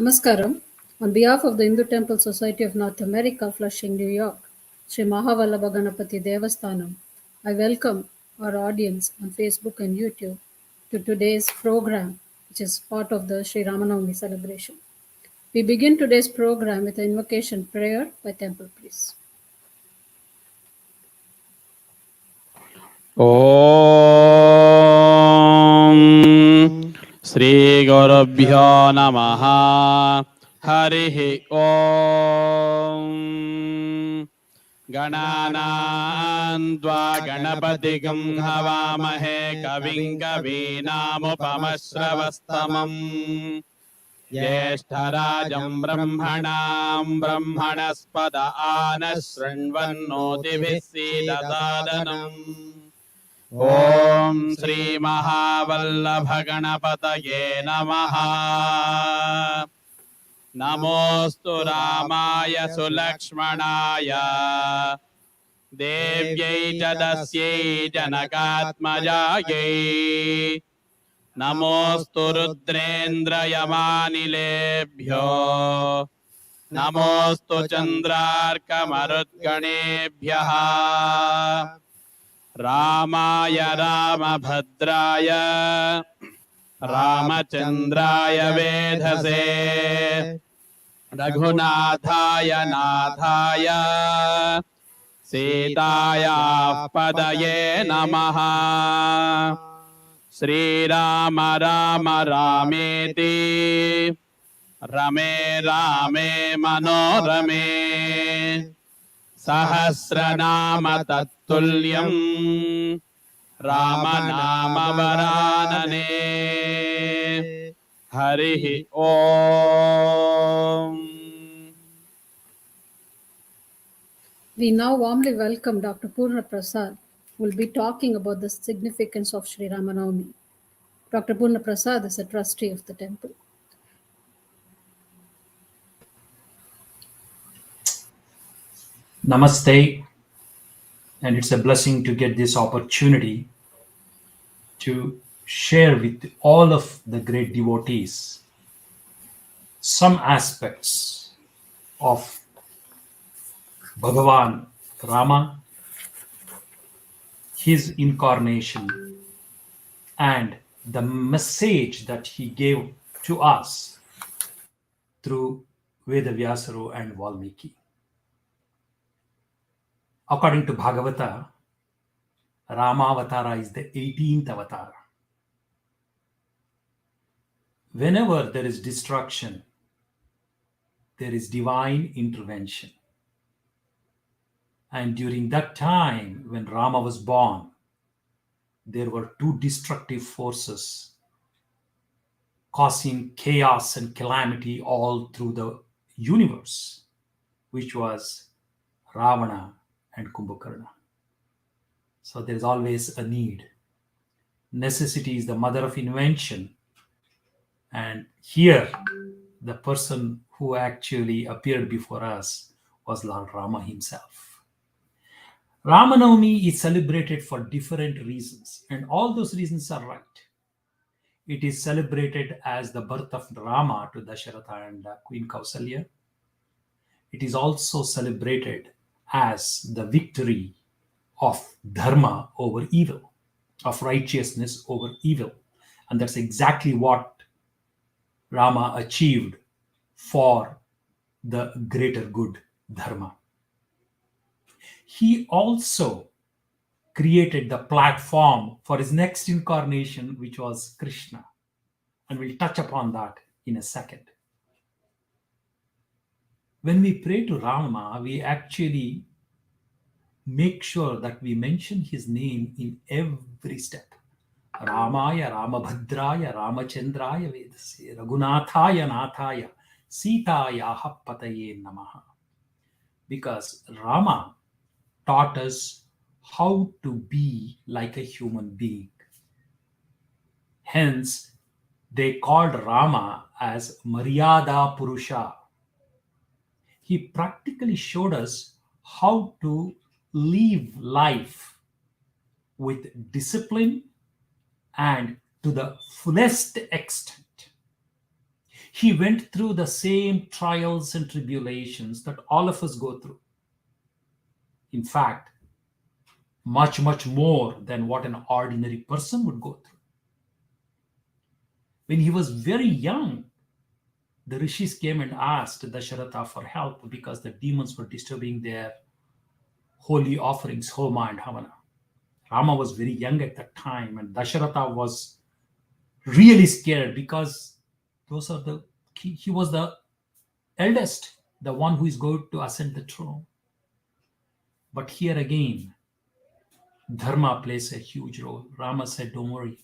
Namaskaram. On behalf of the Hindu Temple Society of North America, Flushing, New York, Sri Mahavallabha Ganapati Devasthanam, I welcome our audience on Facebook and YouTube to today's program, which is part of the Sri Rama Navami celebration. We begin today's program with an invocation prayer by temple priests. ॐ श्रीगुरुभ्यो नमः हरिः ॐ गणानां त्वा गणपतिगं हवामहे कविं कवीनामुपमश्रवस्तमम् ज्येष्ठराजं ब्रह्मणां ब्रह्मणस्पद आनः शृण्वन्नोतिभिः सीदसादनम् ॐ श्रीमहावल्लभगणपतये नमः। नमोऽस्तु रामाय सुलक्ष्मणाय देव्यै च तस्यै जनकात्मजायै नमोऽस्तु रुद्रेन्द्रयमानिलेभ्यो नमोऽस्तु चन्द्रार्कमरुद्गणेभ्यः रामाय रामभद्राय रामचन्द्राय वेधसे रघुनाथाय नाथाय सीतायाः पदये नमः। श्रीराम राम रामेति रमे रामे मनोरमे सहस्रनाम तत्तुल्यं रामनामवरानने। हरिः ॐ। We now warmly welcome Dr. Purna Prasad, who will be talking about the significance of Sri Rama Navami. Dr. Purna Prasad is a trustee of the temple. Namaste, and it's a blessing to get this opportunity to share with all of the great devotees some aspects of Bhagavan Rama, his incarnation, and the message that he gave to us through Vedavyasaru and Valmiki. According to Bhagavata, Ramavatara is the 18th avatar. Whenever there is destruction, there is divine intervention. And during that time, when Rama was born, there were two destructive forces causing chaos and calamity all through the universe, which was Ravana and Kumbhakarna. So there is always a need. Necessity is the mother of invention. And here, the person who actually appeared before us was Lord Rama himself. Rama Navami is celebrated for different reasons, and all those reasons are right. It is celebrated as the birth of Rama to Dasharatha and Queen Kausalya. It is also celebrated as the victory of dharma over evil, of righteousness over evil. And that's exactly what Rama achieved for the greater good, dharma. He also created the platform for his next incarnation, which was Krishna. And we'll touch upon that in a second. When we pray to Rama, we actually make sure that we mention his name in every step. Ramaya, Ramabhadraya, Ramachandraya Vedase, Raghunathaya, Nathaya, Sitaya Pataye Namaha. Because Rama taught us how to be like a human being. Hence, they called Rama as Maryada Purusha. He practically showed us how to live life with discipline and to the fullest extent. He went through the same trials and tribulations that all of us go through. In fact, much, much more than what an ordinary person would go through. When he was very young, the rishis came and asked Dasharatha for help because the demons were disturbing their holy offerings, Homa and Havana. Rama was very young at that time, and Dasharatha was really scared because he was the eldest, the one who is going to ascend the throne. But here again, dharma plays a huge role. Rama said, don't worry,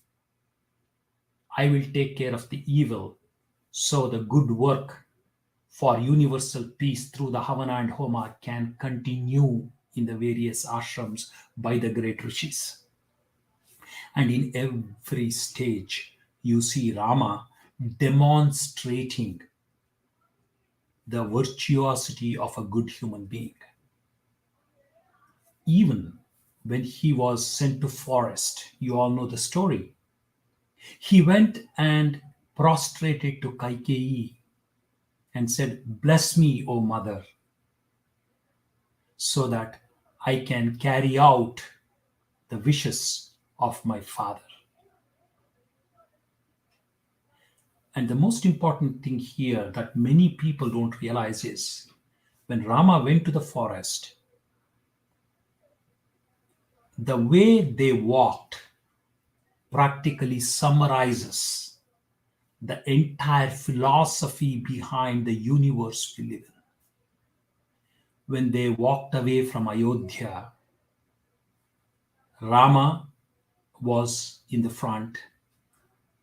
I will take care of the evil, so the good work for universal peace through the Havana and Homa can continue in the various ashrams by the great rishis. And in every stage, you see Rama demonstrating the virtuosity of a good human being. Even when he was sent to forest, you all know the story. He went and prostrated to Kaikeyi and said, bless me, O mother, so that I can carry out the wishes of my father. And the most important thing here that many people don't realize is when Rama went to the forest, the way they walked practically summarizes the entire philosophy behind the universe we live in. When they walked away from Ayodhya, Rama was in the front,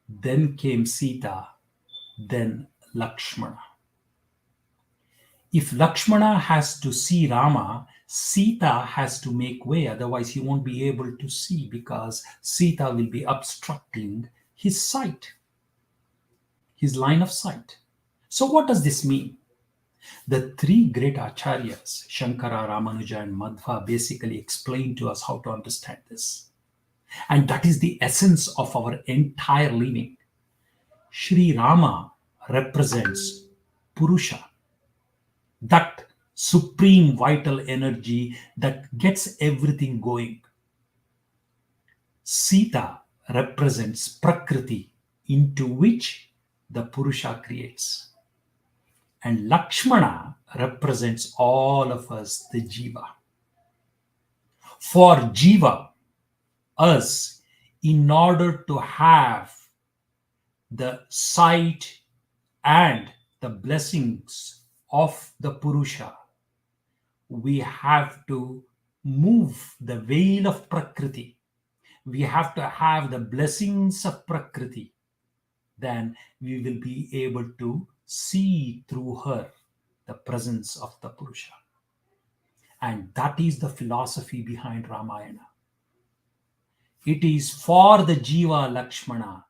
then came Sita, then Lakshmana. If Lakshmana has to see Rama, Sita has to make way, otherwise he won't be able to see because Sita will be obstructing his sight, his line of sight. So what does this mean? The three great acharyas, Shankara, Ramanuja and Madhva, basically explain to us how to understand this. And that is the essence of our entire living. Sri Rama represents Purusha, that supreme vital energy that gets everything going. Sita represents Prakriti, into which the Purusha creates. And Lakshmana represents all of us, the Jiva. For Jiva, us, in order to have the sight and the blessings of the Purusha, we have to move the veil of Prakriti. We have to have the blessings of Prakriti. Then we will be able to see through her the presence of the Purusha. And that is the philosophy behind Ramayana. It is for the Jiva Lakshmana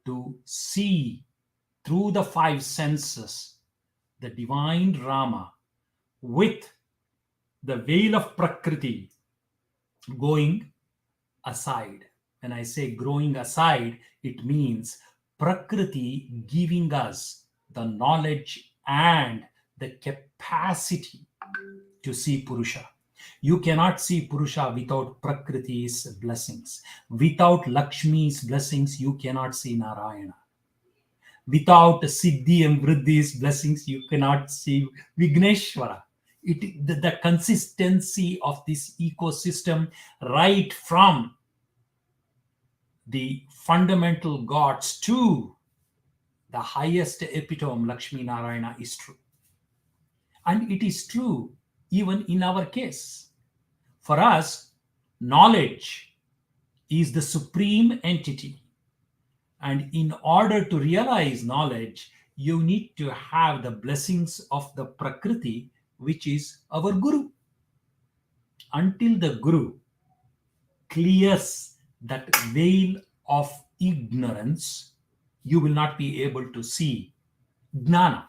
to see through the five senses the divine Rama with the veil of Prakriti going aside. When I say going aside, it means Prakriti giving us the knowledge and the capacity to see Purusha. You cannot see Purusha without Prakriti's blessings. Without Lakshmi's blessings, you cannot see Narayana. Without Siddhi and Vriddhi's blessings, you cannot see Vigneshwara. The consistency of this ecosystem, right from the fundamental gods to the highest epitome, Lakshmi Narayana, is true. And it is true even in our case. For us, knowledge is the supreme entity. And in order to realize knowledge, you need to have the blessings of the Prakriti, which is our Guru. Until the Guru clears that veil of ignorance, you will not be able to see Jnana.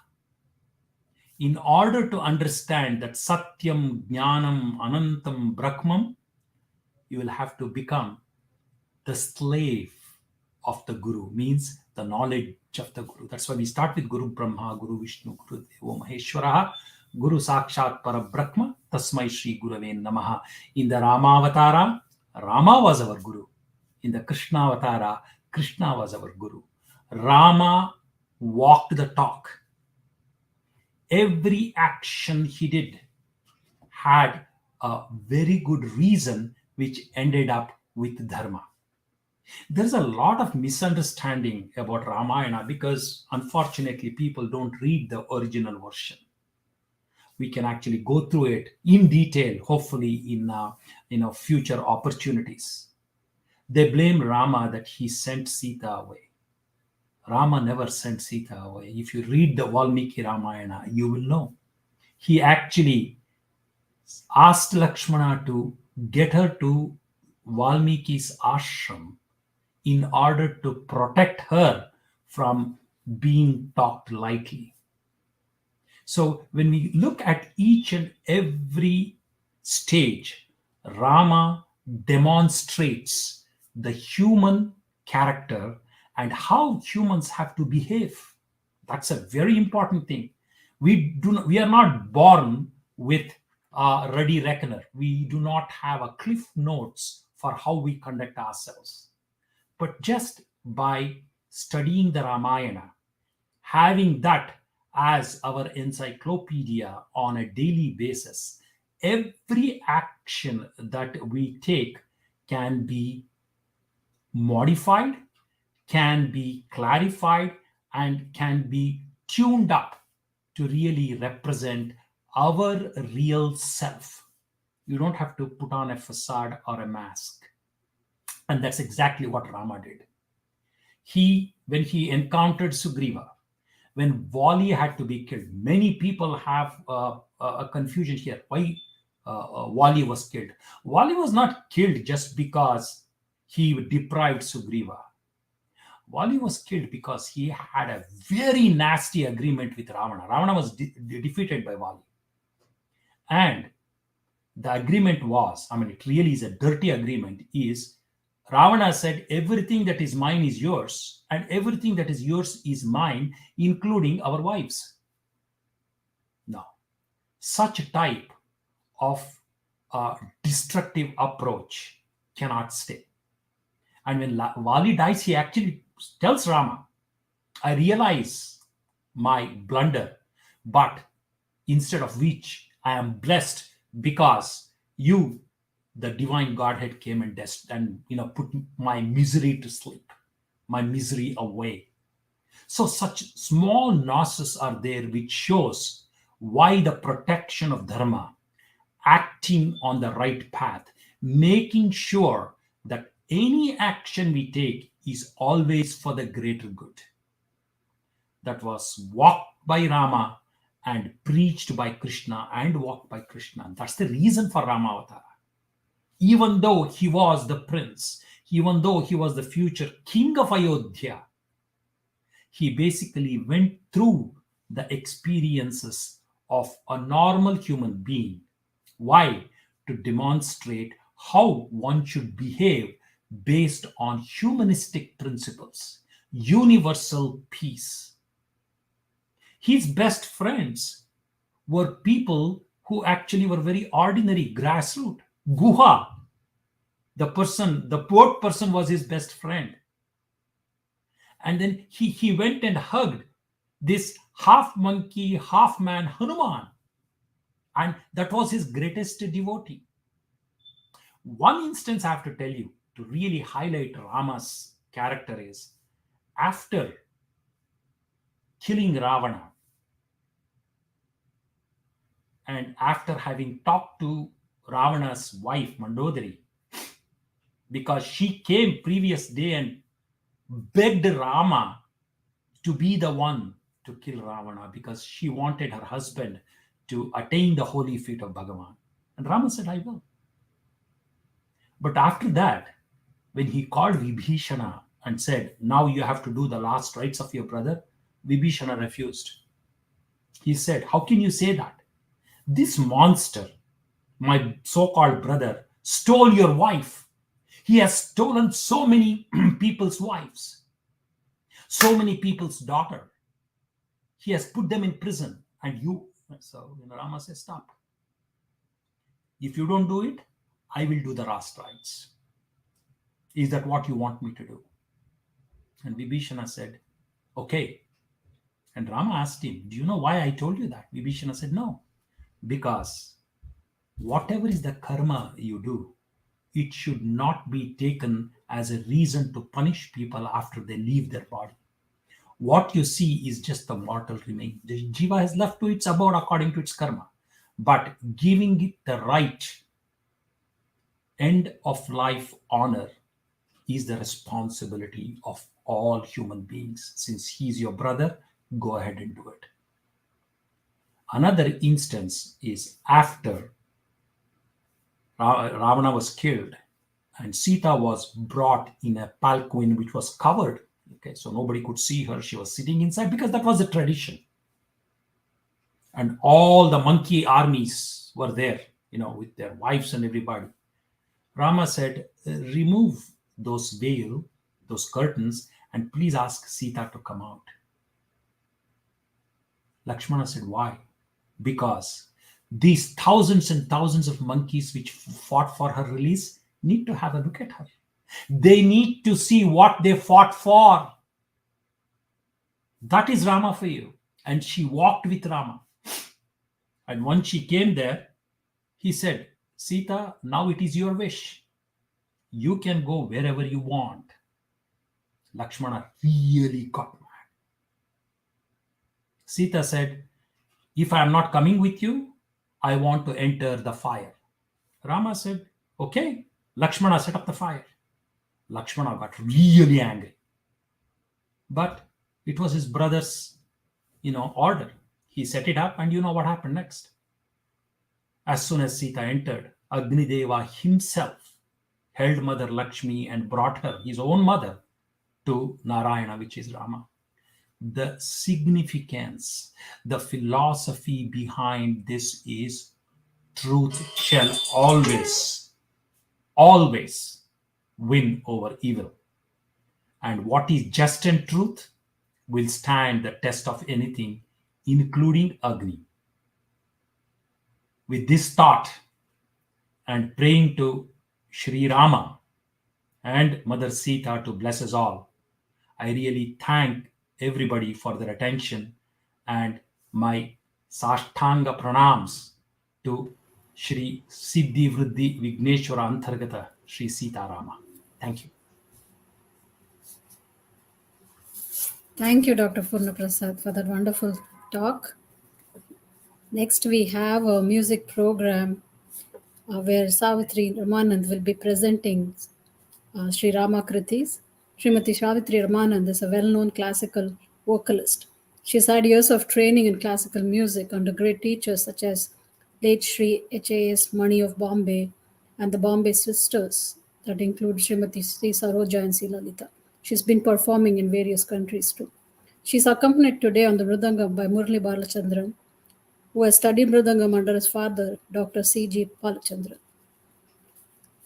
In order to understand that Satyam, Jnanam, Anantam, Brahmam, you will have to become the slave of the Guru, means the knowledge of the Guru. That's why we start with Guru Brahma, Guru Vishnu, Guru Devo Maheshwaraha, Guru Sakshat Parabrahma, Tasmai Shri Gurave Namaha. In the Ramavatara, Rama was our Guru. In the Krishna Avatara, Krishna was our Guru. Rama walked the talk. Every action he did had a very good reason, which ended up with Dharma. There's a lot of misunderstanding about Ramayana because unfortunately people don't read the original version. We can actually go through it in detail, hopefully in future opportunities. They blame Rama that he sent Sita away. Rama never sent Sita away. If you read the Valmiki Ramayana, you will know. He actually asked Lakshmana to get her to Valmiki's ashram in order to protect her from being talked lightly. So when we look at each and every stage, Rama demonstrates the human character and how humans have to behave. That's a very important thing. We are not born with a ready reckoner. We do not have a cliff notes for how we conduct ourselves. But just by studying the Ramayana, having that as our encyclopedia on a daily basis, every action that we take can be modified, can be clarified, and can be tuned up to really represent our real self. You don't have to put on a facade or a mask. And that's exactly what Rama did. When he encountered Sugriva, when Vali had to be killed, many people have a confusion here. Why Vali was killed? Vali was not killed just because he deprived Sugriva. Vali was killed because he had a very nasty agreement with Ravana. Ravana was defeated by Vali. And the agreement was, it really is a dirty agreement, is Ravana said, everything that is mine is yours, and everything that is yours is mine, including our wives. Now, such a type of destructive approach cannot stay. And when Vali dies, he actually tells Rama, I realize my blunder, but instead of which I am blessed because you, the divine Godhead, came and put my misery to sleep, my misery away. So such small nuances are there, which shows why the protection of Dharma, acting on the right path, making sure that any action we take is always for the greater good. That was walked by Rama and preached by Krishna and walked by Krishna. That's the reason for Ramavatara. Even though he was the prince, even though he was the future king of Ayodhya, he basically went through the experiences of a normal human being. Why? To demonstrate how one should behave based on humanistic principles, universal peace. His best friends were people who actually were very ordinary, grassroots. Guha, the poor person, was his best friend. And then he went and hugged this half monkey, half man Hanuman. And that was his greatest devotee. One instance I have to tell you to really highlight Rama's character is after killing Ravana and after having talked to Ravana's wife Mandodari, because she came previous day and begged Rama to be the one to kill Ravana because she wanted her husband to attain the holy feet of Bhagavan. And Rama said, I will. But after that, when he called Vibhishana and said, now you have to do the last rites of your brother, Vibhishana refused. He said, how can you say that? This monster, my so-called brother, stole your wife. He has stolen so many people's wives, so many people's daughter. He has put them in prison. And so Rama says, stop. If you don't do it, I will do the last rites. Is that what you want me to do? And Vibhishana said, okay. And Rama asked him, do you know why I told you that? Vibhishana said, no. Because whatever is the karma you do, it should not be taken as a reason to punish people after they leave their body. What you see is just the mortal remain. The jiva has left to its abode according to its karma. But giving it the right end of life honor is the responsibility of all human beings. Since he's your brother, go ahead and do it. Another instance is after Ravana was killed and Sita was brought in a palanquin which was covered. Okay, so nobody could see her. She was sitting inside because that was the tradition. And all the monkey armies were there, with their wives and everybody. Rama said, remove those veil, those curtains, and please ask Sita to come out. Lakshmana said, why? Because these thousands and thousands of monkeys which fought for her release need to have a look at her. They need to see what they fought for. That is Rama for you. And she walked with Rama. And once she came there, he said, Sita, now it is your wish. You can go wherever you want. Lakshmana really got mad. Sita said, if I am not coming with you, I want to enter the fire. Rama said, okay. Lakshmana set up the fire. Lakshmana got really angry. But it was his brother's, order. He set it up, and you know what happened next. As soon as Sita entered, Agni Deva himself held Mother Lakshmi and brought her, his own mother, to Narayana, which is Rama. The significance, the philosophy behind this is truth shall always win over evil. And what is just and truth will stand the test of anything, including Agni. With this thought and praying to Sri Rama and Mother Sita to bless us all, I really thank everybody for their attention, and my Sashtanga pranams to Shri Siddhi Vriddhi Vigneshwara Anthargata Shri Sita Rama. Thank you. Thank you, Dr. Purna Prasad, for that wonderful talk. Next, we have a music program where Savitri Ramanand will be presenting Sri Rama Kritis. Srimati Savitri Ramanand is a well-known classical vocalist. She's had years of training in classical music under great teachers such as late Sri H.A.S. Mani of Bombay and the Bombay Sisters that include Srimati Sri Saroja and Sri Lalita. She's been performing in various countries too. She's accompanied today on the Mridangam by Murli Balachandran, who has studied Mridangam under his father, Dr. C.G. Balachandran.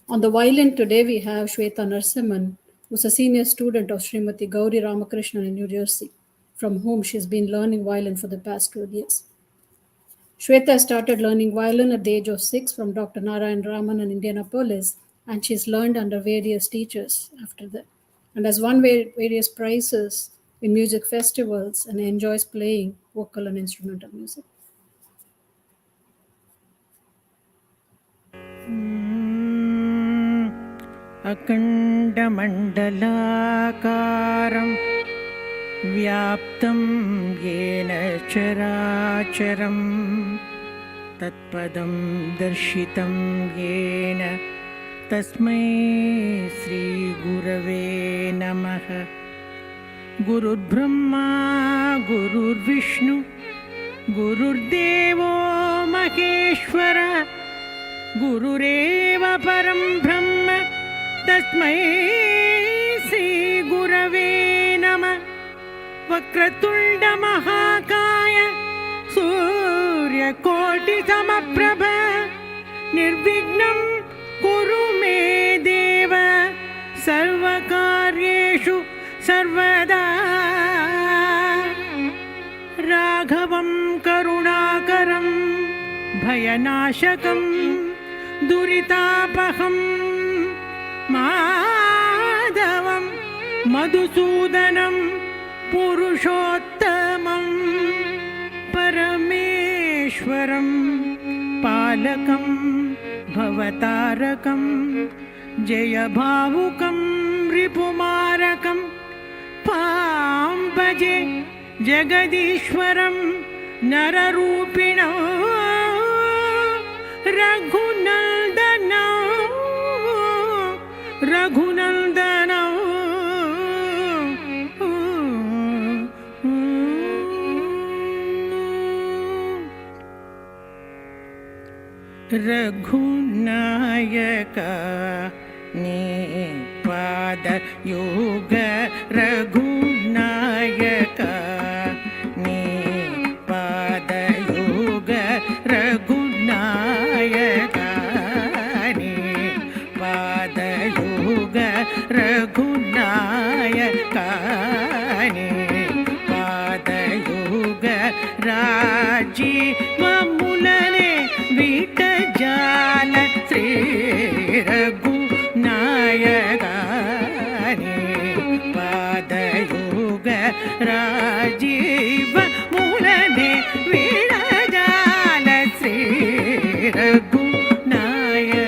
On the violin today we have Shweta Narsimhan, who's a senior student of Srimati Gauri Ramakrishnan in New Jersey, from whom she's been learning violin for the past 12 years. Shweta started learning violin at the age of 6 from Dr. Narayan Raman in Indianapolis, and she's learned under various teachers after that, and has won various prizes in music festivals and enjoys playing vocal and instrumental music. अखण्डमण्डलाकारं व्याप्तं येन चराचरं तत्पदं दर्शितं येन तस्मै श्रीगुरवे नमः। गुरुर्ब्रह्मा गुरुर्विष्णु गुरुर्देवो महेश्वर गुरुरेव परं ब्रह्म तस्मै श्रीगुरवे नमः। वक्रतुण्डमहाकाय सूर्यकोटिसमप्रभ निर्विघ्नं कुरु मे देव सर्वकार्येषु सर्वदा राघवं करुणाकरं भयनाशकं दुरितापहं माधवं मधुसूदनं पुरुषोत्तमं परमेश्वरं पालकं भवतारकं जयभावुकं रिपुमारकं पाम्बजे जगदीश्वरं नररूपिणो रघुनन्दनो रघुनन्दनो रघुनायक नी पादयुग रघुनायक नी पादयुग रघुनायक नी पादयुग रघुनायक नी पादयुग राजीवमुलने विटजाल श्री रघुनायकानि पादयुग राजीव मूलने विटजाल श्री रघुनायक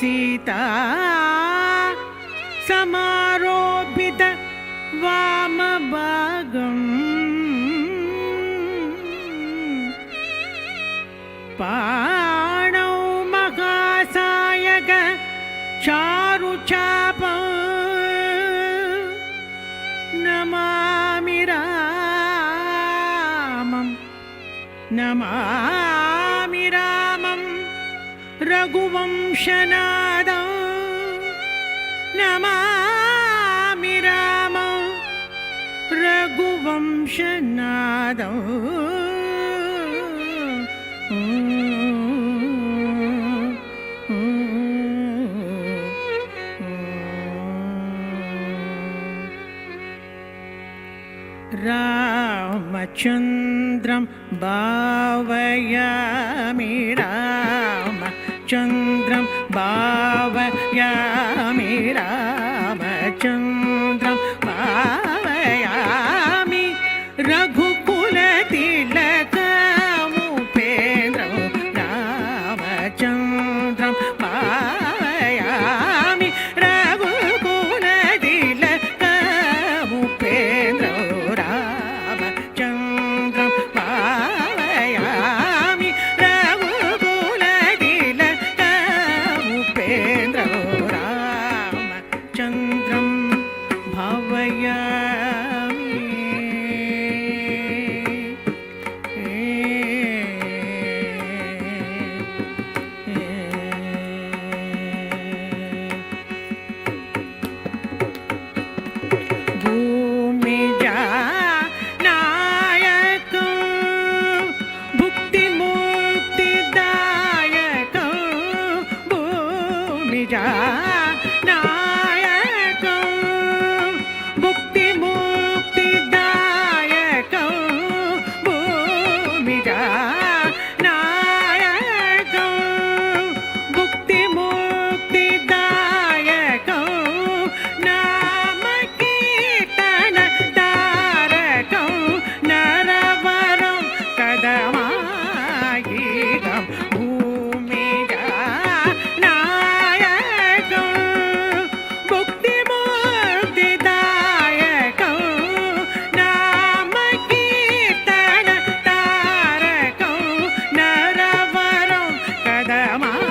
सीता समारोपित वामभागम् पाणौ महासायक चारुचापं नमामि रामं नमामि रामं रघुवंशनादं नमामि रामं रघुवंशनादं रामचन्द्रं भावयामि रामचन्द्रं भावयामि रामचन्द्रं भावयामि रघुकुलतिलकमुपेन्द्रं रामचन्द्रं भावयामि रघुकुलतिलकमुपेन्द्रं रामचन्द्रं भावयामि रघुकुलतिलकमुपेन्द्रं रामचन्द्रं भूमिजा नायकं भुक्तिमुक्तिदायकं भूमिजा नायकं भुक्तिमुक्तिदायकं भूमिजा नायकं भुक्तिमुक्तिदायकं नामकीर्तन तारकं नरवरं कदमायिगं भूमिजा नायकं भुक्तिमुक्तिदायकं नामकीर्तन तारकं नरवरं कदमायिगं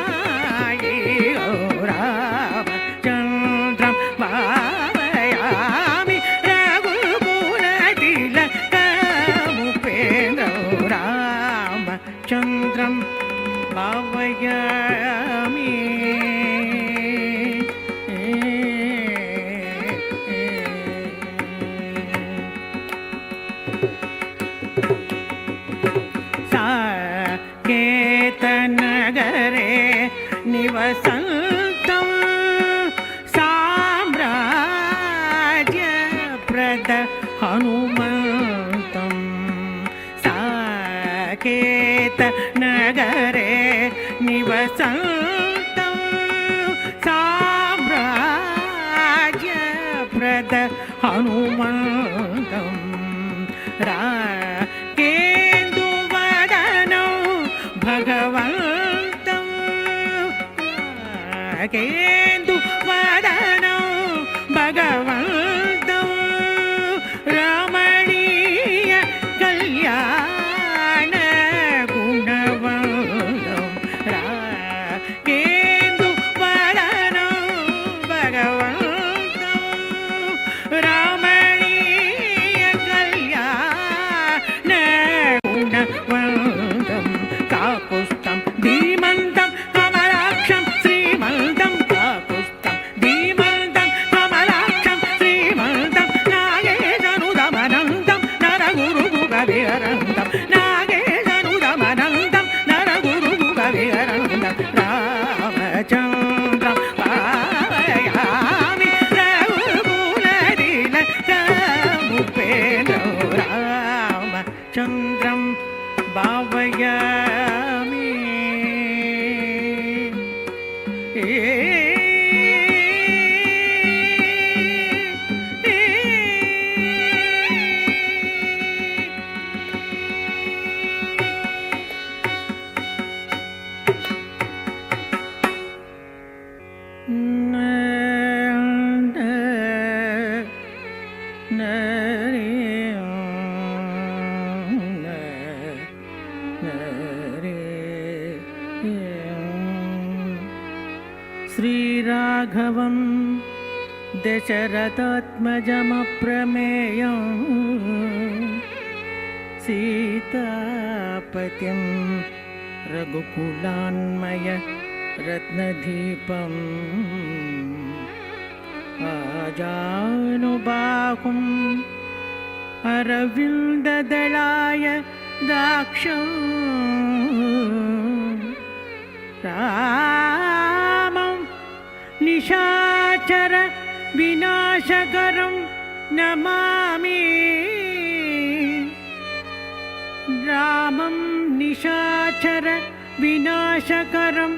रामचन्द्रं भावयामि रघुकुलतिलकमुपेन्द्रं रामचन्द्रं भावयामि साकेतनगरे निवसन्तं साम्राज्यप्रद हनुमन्तं साकेतनगरे निवसन्तं साम्राज्यप्रद हनुमन्तं राकेन्दुवदनं भगवन्तं राकेन्दुवदनं भगवन्तं रमणीय कल्याण गुणवन्तं राकेन्दुवदनं भगवन्तं रमणीय कल्याण गुणवन्तं काकुस्थं धीमन्तं कमलाक्षं श्रीमन्तं काकुस्थं धीमन्तं कमलाक्षं श्रीमन्तं नागेशनुदमनन्तं नरगुरुगुगविहरन्तं नागेशनुदमनन्तं नरगुरुगुगविहरन्तं रामचन्द्रं भावयामि रघुकुलतिलकमुपेन्द्रं रामचन्द्रं भावयामि श्रीराघवं दशरथात्मजमप्रमेयं सीतापतिं रघुकुलान्मय रत्नदीपम् आजानुबाहुम् अरविन्ददलाय दाक्षं रामं निशाचर विनाशकरं नमामि रामं निशाचर विनाशकरं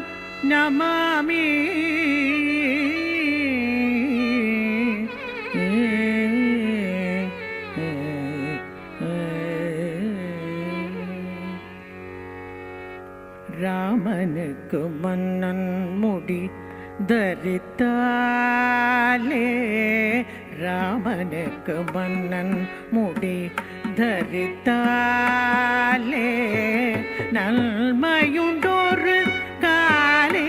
नमामि ராமனுக்கு மன்னன் முடி தரித்தாலே ராமனுக்கு மன்னன் முடி தரித்தாலே நன்மையுண்டொரு காலே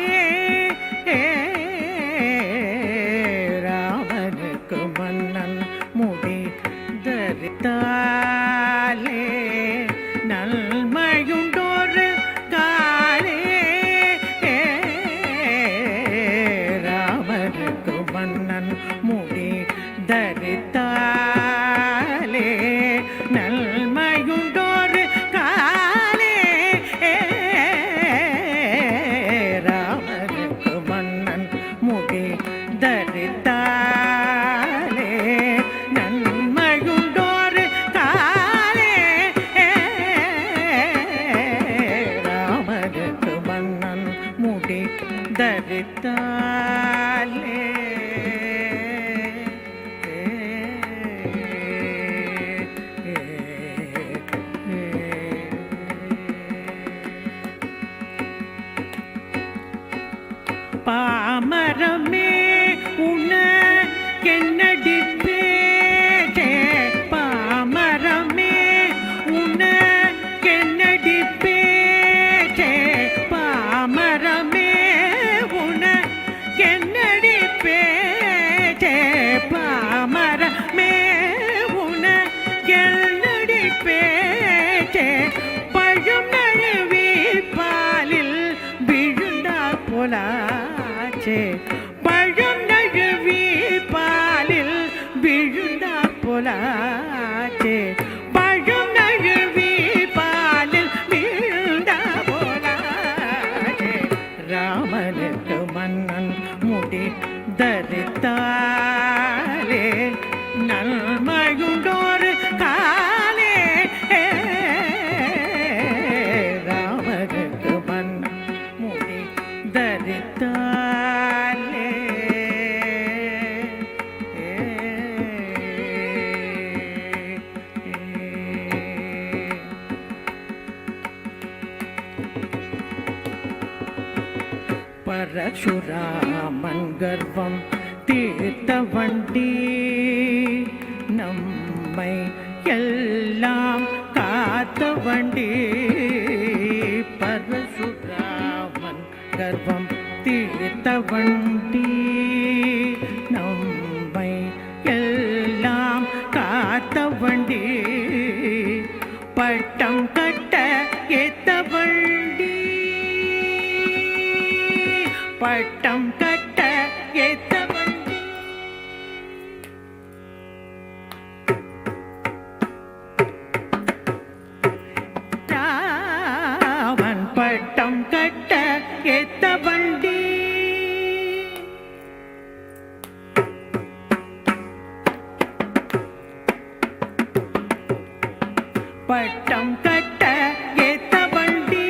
ராமனுக்கு மன்னன் முடி தரித்தாலே நன்மையுண்டொரு காலே ராமனுக்கு மன்னன் முடி தரித்தாலே நன்மையுண்டொரு காலே ராமனுக்கு மன்னன் முடி தரித்தாலே நன்மையுண்டொரு காலே ராமனுக்கு மன்னன் முடி தரித்தாலே பாமரமே உனக்கென்னடி பேச்சே பாமரமே உனக்கென்னடி பேச்சே பாமரமே உனக்கென்னடி பேச்சே பாமரமே உனக்கென்னடி பேச்சே பழம் நழுவி பாலில் விழுந்தார் போலாச்சே பழம் நழுவி பாலில் விழுந்தார் போலாச்சே பழம் நழுவி பாலில் விழுந்தார் போலாச்சே ராமனுக்கு மன்னன் முடி தரித்தாலே நன்மையுண்டொரு காலே ராமனுக்கு மன்னன் முடி தரித்தாலே பரசுராமன் கர்வம் தீர்த்த வண்டி நம்மை எல்லாம் காத்த வண்டி பரசுராமன் கர்வம் தீர்த்த வண்டி நம்மை எல்லாம் காத்த வண்டி பட்டம் கட்ட ஏத்த வண்டி பட்டம் கட்ட ஏத்த வண்டி ராமன் பட்டம் கட்ட ஏத்த வண்டி பட்டம் கட்ட ஏத்த வண்டி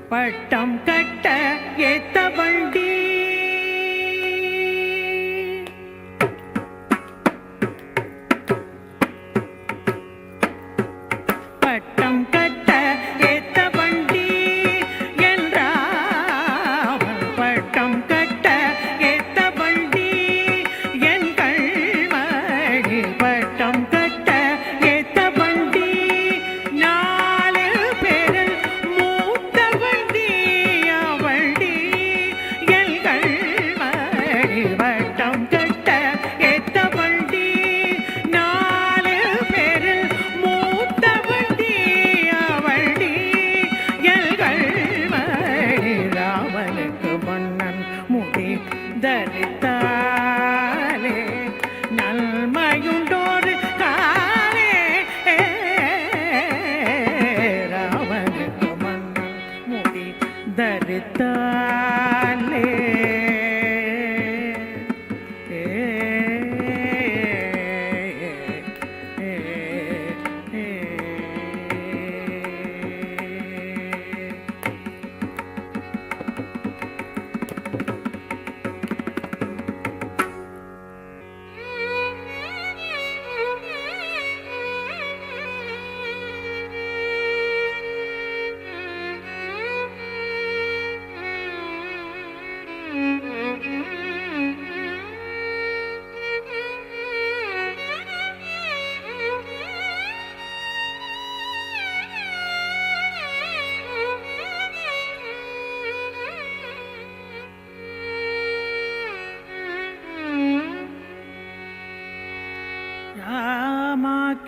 பட்டம் கட்ட ஏத்த வண்டி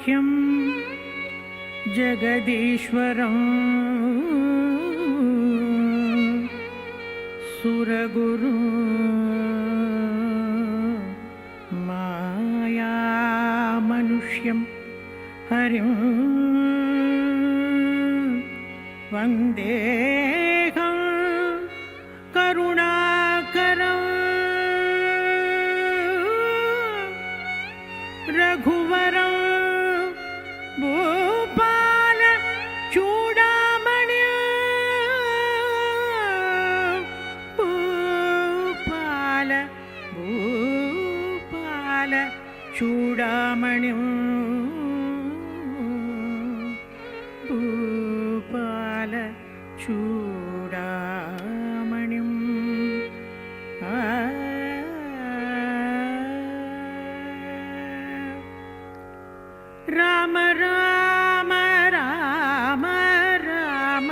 गुरुवाक्यं जगदीश्वरं सुरगुरु मायामनुष्यं हरिं वन्देऽहं करुणाकरं रघुवरं भूपाल चूडामणिं भूपाल चूडामणिं भूपाल चूडामणिं राम राम राम राम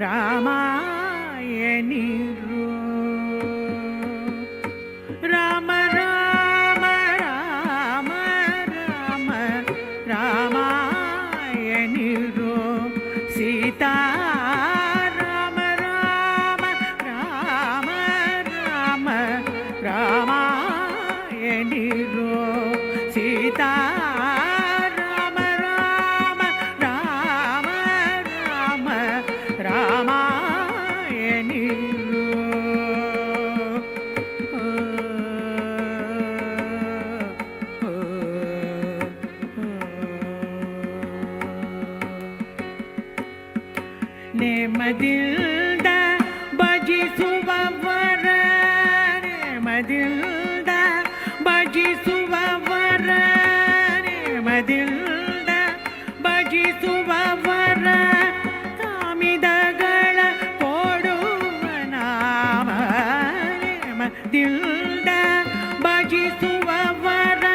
रामायणिरो राम राम राम राम रामायणिरो सीता राम राम राम राम रामायणिरो सीता राम राम राम राम रामायणिरो ನೆಮ್ಮದಿಲ್ದ ಭಜಿಸುವವರ ನೆಮ್ಮದಿಲ್ದ ಭಜಿಸುವವರ ನೆಮ್ಮದಿಲ್ದ ಭಜಿಸುವವರ ಕಾಮಿದಗಳ ಕೊಡುವ ನಾಮ ನೆಮ್ಮದಿಲ್ದ ಭಜಿಸುವವರ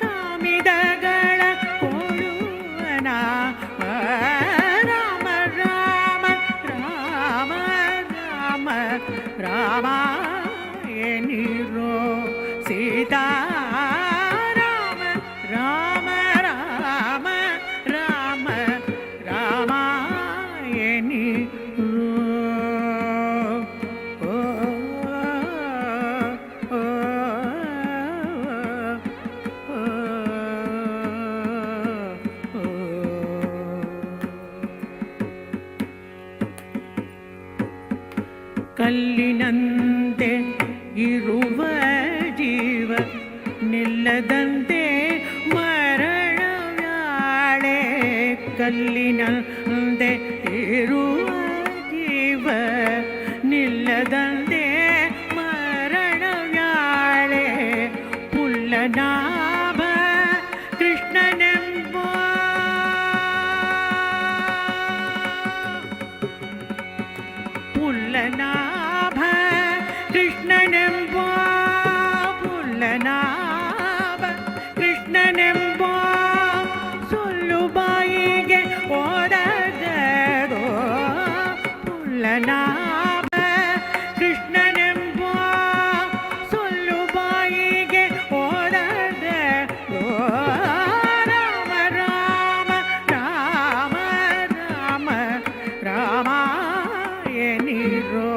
ಕಾಮಿದಗಳ ಕೊಡುವ ನಾಮ ರಾಮ ರಾಮ ರಾಮ ರಾಮ ರಾಮಾಯಣಿರೋ ಸೀತಾ ರಾಮ ರಾಮ ರಾಮ ರಾಮ ರಾಮಾಯಣಿರೋ ಓ ಓ ಕಲ್ಲಿನಂತೆ ಇರುವ ಜೀವ ನಿಲ್ಲದಂತೆ ಮರಣವ್ಯಾಳೆ ಕಲ್ಲಿನಂತೆ ಇರುವ ಜೀವ ನಿಲ್ಲದಂತೆ ಮರಣವ್ಯಾಳೆ ಪುಲ್ಲನಾಭ ಕೃಷ್ಣನೆಂಬ ಪುಲ್ಲನಾಭ ಕೃಷ್ಣನೆಂಬ ಪುಲ್ಲನಾಭ ಕೃಷ್ಣನೆಂಬ ಸೊಲ್ಲು ಬಾಯಿಗೆ ಓದಗದೋ ಪುಲ್ಲನಾಭ ಕೃಷ್ಣನೆಂಬ ಸೊಲ್ಲು ಬಾಯಿಗೆ ಓದಗದೋ ರಾಮ ರಾಮ ರಾಮ ರಾಮ ರಾಮಾಯಣಿರೋ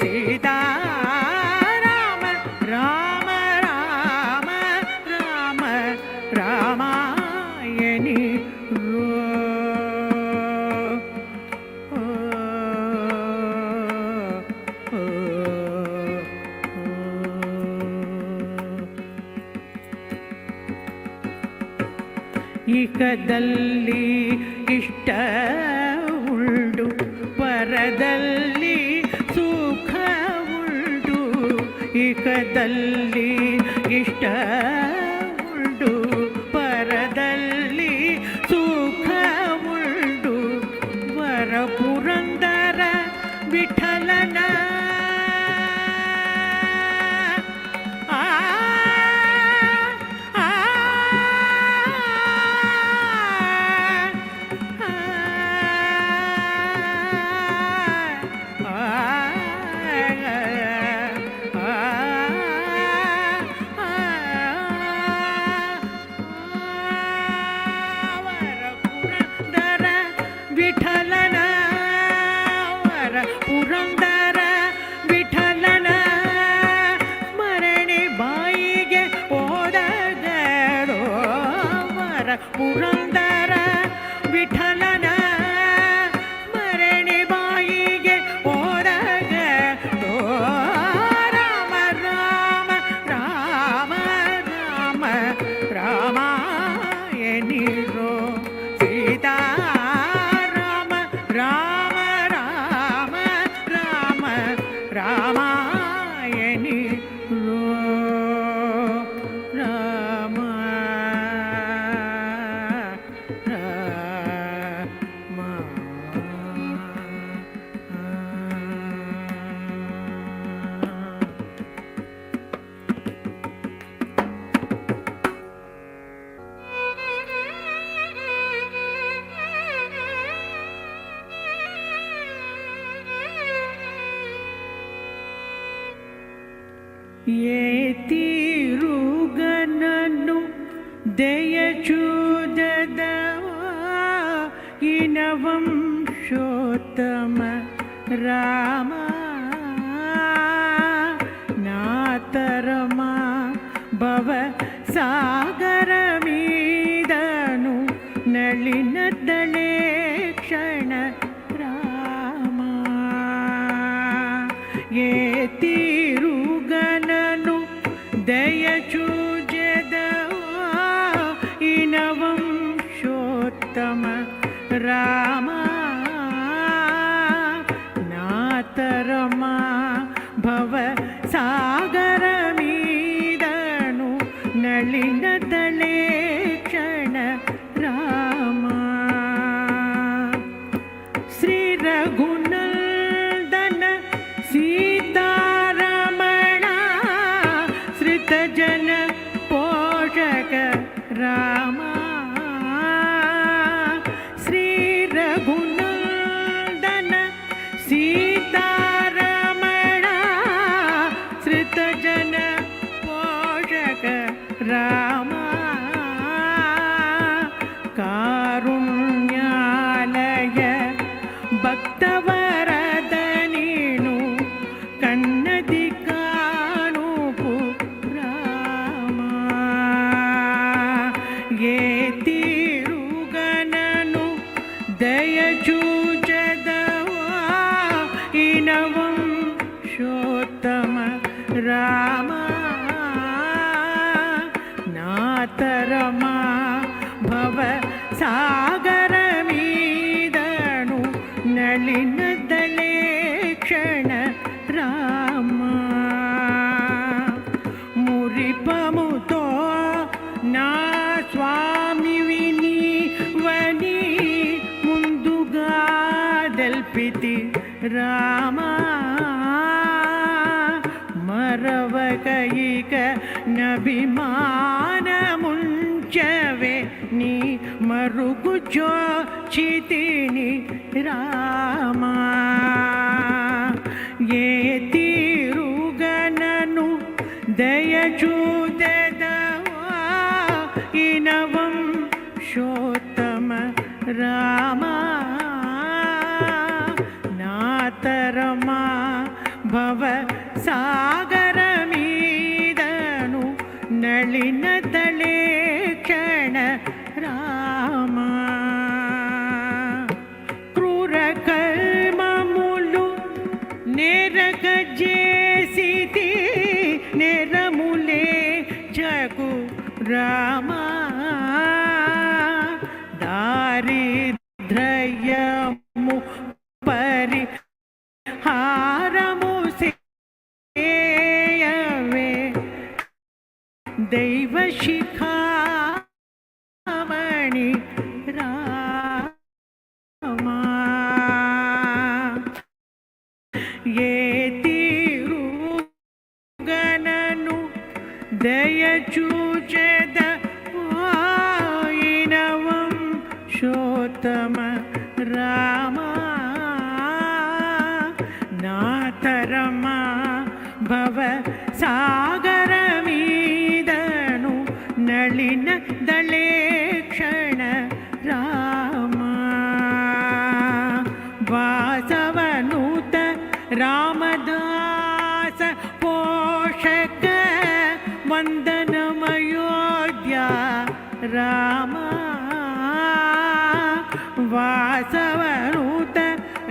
ಸೀತಾ ರಾಮ ರಾಮ ರಾಮ ರಾಮ ರಾಮಾಯಣಿರೋ ಇಕದಲ್ಲಿ ಇಷ್ಟ ಉಂಟು ಪರದಲ್ಲಿ ಸುಖ ಉಂಟು ಇಕದಲ್ಲಿ ಇಷ್ಟ ಉಂಟು ಪರದಲ್ಲಿ ಸುಖ ಉಂಟು ವರ ಪುರಂದರ ವಿಠಲನ ಆ ಆ ಆ ವಿಠಲನ ವರ ಪುರಂದರ ವಿಠಲನ ಸ್ಮರಣೆ ಬಾಯಿಗೆ ಓದಗರೋ ವರ ಪುರಂದರ ವಿಠಲನ ಸ್ಮರಣೆ ಬಾಯಿಗೆ ಓದಗರೋ ರಾಮ ರಾಮ ರಾಮ ರಾಮ ರಾಮ ಎನಿರೋ ಸೀತಾ ರಾಮ ರಾಮ ರಾಮ ರಾಮ ರಾಮ ಎನಿರೋ ರಾಮ ఏ తీరుగనను దయచూదదవా ఇనవంశోత్తమ రామ నాతరమా భవ సాగర మీదను నళినదళే క్షణ రామ ఏ తీరుగనను దయచూజెదవా ఇనవంశోత్తమ రామ నాతరమా భవ సాగర మీదను నళినదళే క్షణ రామ శ్రీ రఘునందన సీతారమణ శ్రిత జన పోషక రామ శ్రీ రఘునందన సీతారమణ శ్రిత జన పోషక రామ కారుణ్యాలయ భక్తవరద నీను కన్నది కానుపు రామ ఏ తీరుగనను దయచూచదవా ఇనవంశోత్తమ రామ నాతరమా భవ సాగర మీదను నళినదళే క్షణ రామ మురిపముతో నా స్వామి వినివని ముందుగా దల్పితి రామ మరవకయిక నభిమానముంచవే నీ మరుగు చోచితిని రామ ఏ తీరుగనను దయచూదెదవా ఇనవంశోత్తమ రామ నాతరమా భవ సాగర మీదను నళినదళే క్షణ రామ క్రూర కర్మములు నేరక చేసితి నేరములే జగు రామ దారిద్రయము పరిహారము సేయవే దైవ శిఖామణి రామ ఏ తీరుగనను దయచూచెదవా ఇనవంశోత్తమ రామ నాతరమా భవ సాగర మీదను నళిన దళే క్షణ రామ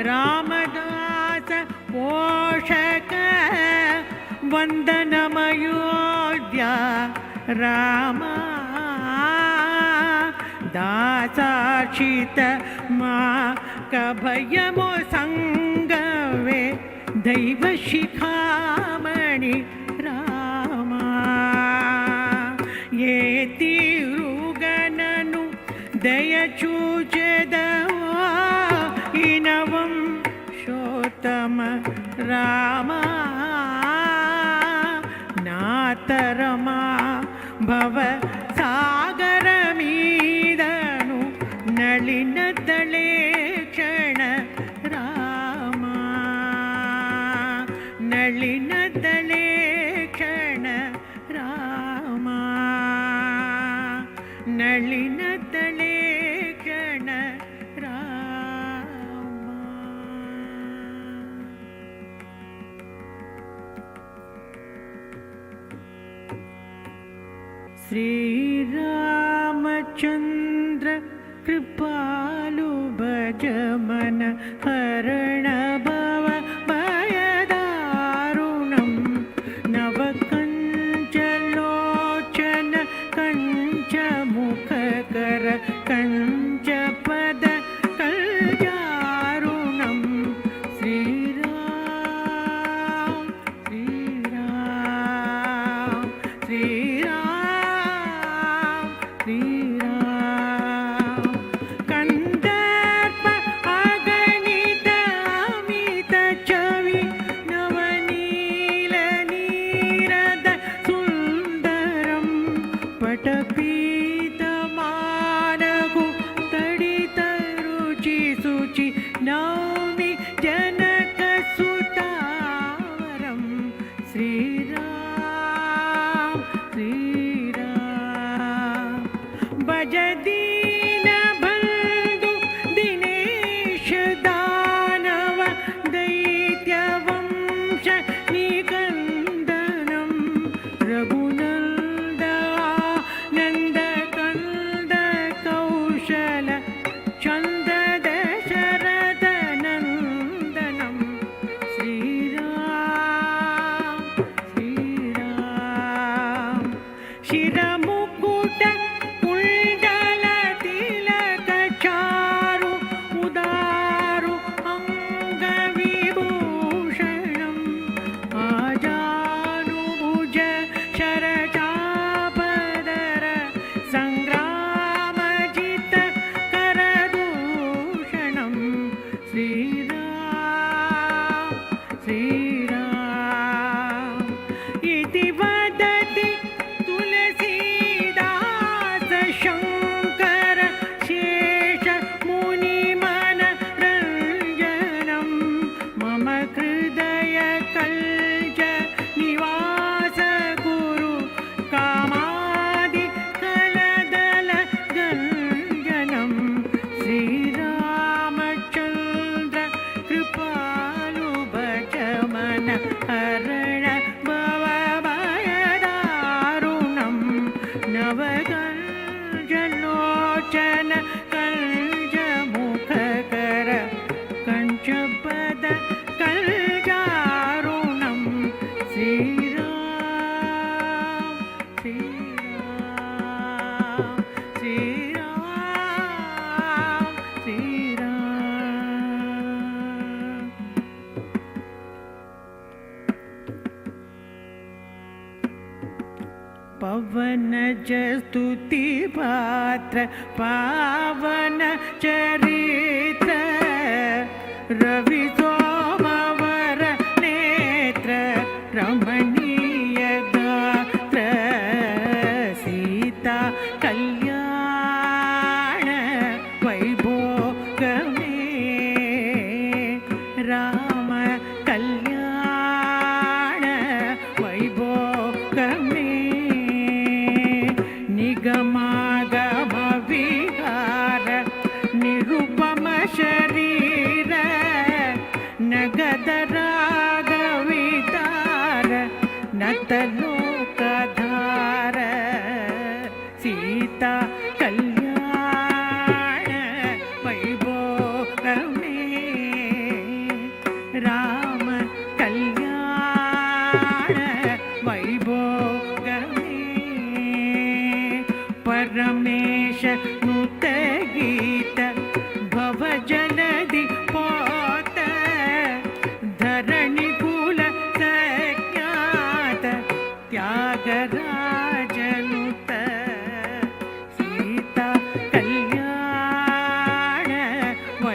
रामदास पोषक वन्दनमयोध्या रामा दासार्चित मा कभयमो सङ्गवे दैव शिखामणि रामा येतिरुगननु दयचूचेदवा इनवं शोतम रामा नातरमा भव सागरमीदनु नलिनदले क्षण रामा नलिनदले क्षण रामा नलिनदले क्षण रामा. श्रीरामचन्द्र कृपालु भजमन हरण भव भयदारुणं नवकञ्चलोचन कञ्चमुखकर कञ्चपद कल्यारुणं श्रीराम श्रीराम श्रीराम श्रीराम कन्दर्प अगणित अमित छवि नवनील नीरद सुन्दरं पटपीतमानगु तडित रुचि सुचि नौमि जनकसुतावरं श्रीराम श्रीराम भजदीन बन्धु दिनेश दानव दैत्यवंश निकन्दनं रघुनन्दानन्द कन्द कौशल चन्द दशरथ नन्दनं श्रीराम श्रीराम शिरमुकुट कुण्डल तिलक चारु उदारु अङ्गविभूषणम् आजानुभुज शरचापदर सङ्ग्रामजित करदूषणं श्रीराम श्रीराम इति वदति तुलसीदास शङ्कर शेष मुनिमनरञ्जनं मम हृदय कल्ज निवास गुरु कामादि कलदल गञ्जनं श्रीरामचन्द्र कृपालु भजमन हरण भव भयदारुणं नवकञ्चलोचन कञ्चमुखकर कञ्चपद कल्यारुणं श्रीराम श्रीराम श्रीराम श्रीराम. पवनज स्तुति पात्र पावन चरित्र रवि सोमवर नेत्र रमणीय गात्र सीता कल्याण वैभोगमे राम कल्याण वैभोगमे निगमागम विहार निरुपम शरीर नगद रागवितार नतलोकधार सीता कल्याण वैभोगमे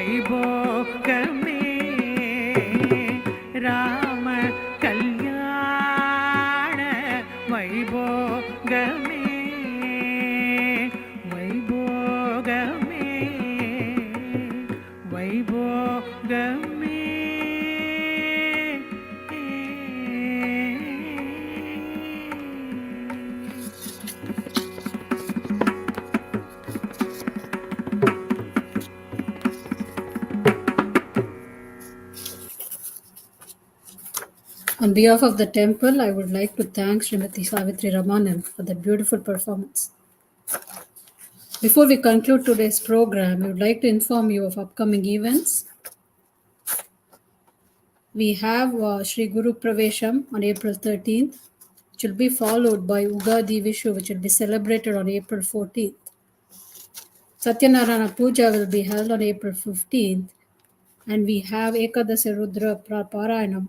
वैभोगमे राम कल्याण वैभोगमे वैभोगमे वैभोगमे On behalf of the temple, I would like to thank Srimati Savitri Ramanan for that beautiful performance. Before we conclude today's program, we would like to inform you of upcoming events. We have Sri Guru Pravesham on April 13th, which will be followed by Ugadi Vishu, which will be celebrated on April 14th. Satyanarayana Puja will be held on April 15th, and we have Ekadasi Rudra Parayanam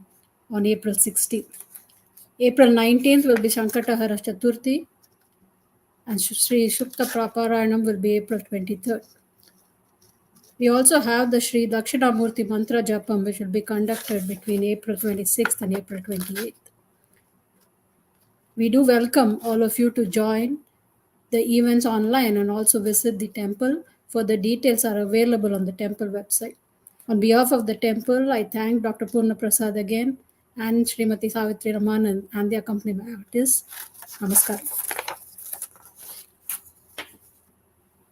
on April 16th. April 19th will be Shankatahara Chaturthi, and Sri Shukta Praparayanam will be April 23rd. We also have the Sri Dakshinamurti Mantra Japam, which will be conducted between April 26th and April 28th. We do welcome all of you to join the events online and also visit the temple. Further details are available on the temple website. On behalf of the temple, I thank Dr. Purna Prasad again and Srimati Savitri Ramanan and the accompaniment artists. Namaskar.